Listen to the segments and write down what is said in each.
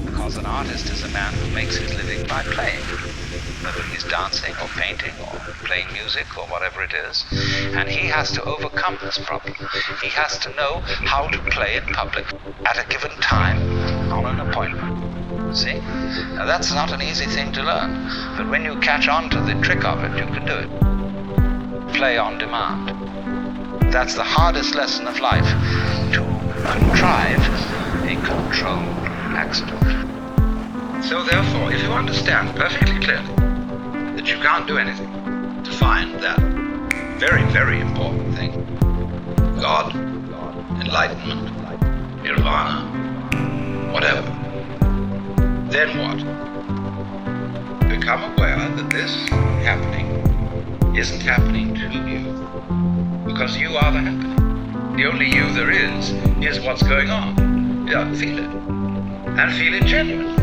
Because an artist is a man who makes his living by playing, whether he's dancing or painting or playing music or whatever it is, and he has to overcome this problem. He has to know how to play in public at a given time on an appointment. See? Now that's not an easy thing to learn, but when you catch on to the trick of it, you can do it. Play on demand. That's the hardest lesson of life, to contrive a controlled accident. So therefore, if you understand perfectly clearly that you can't do anything to find that very, very important thing, God, enlightenment, nirvana, whatever, then what? Become aware that this happening isn't happening to you, because you are the happening. The only you there is what's going on. Yeah, feel it. And feel it genuinely.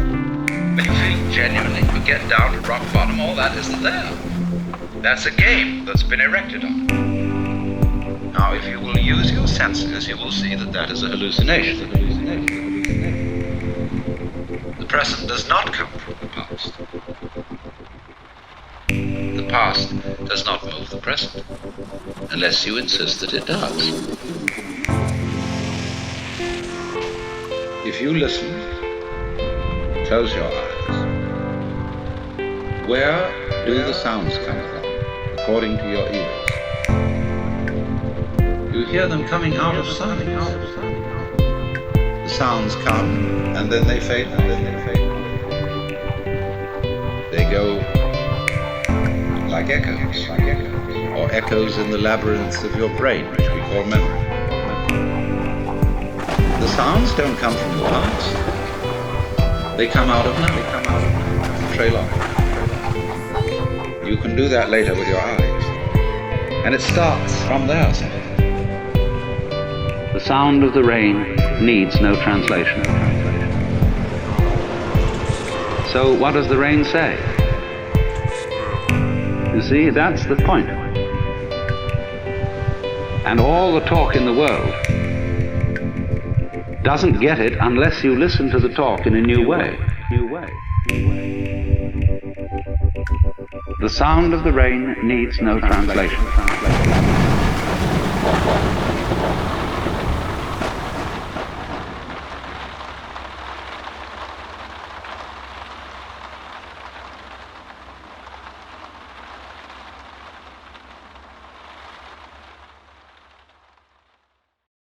When you feel genuinely, you get down to rock bottom, all that isn't there. That's a game that's been erected on. Now, if you will use your senses, you will see that that is a hallucination. The present does not come from the past. The past does not move the present, unless you insist that it does. If you listen, close your eyes. Where do the sounds come from, according to your ears? You hear them coming out of silence. The sounds come, and then they fade, and then they fade. They go like echoes, or echoes in the labyrinths of your brain, which we call memory. The sounds don't come from the past. They come out of now. They come out of trail off. You can do that later with your eyes. And it starts from there. The sound of the rain needs no translation. So what does the rain say? You see, that's the point. And all the talk in the world doesn't get it unless you listen to the talk in a new way. The sound of the rain needs no translation.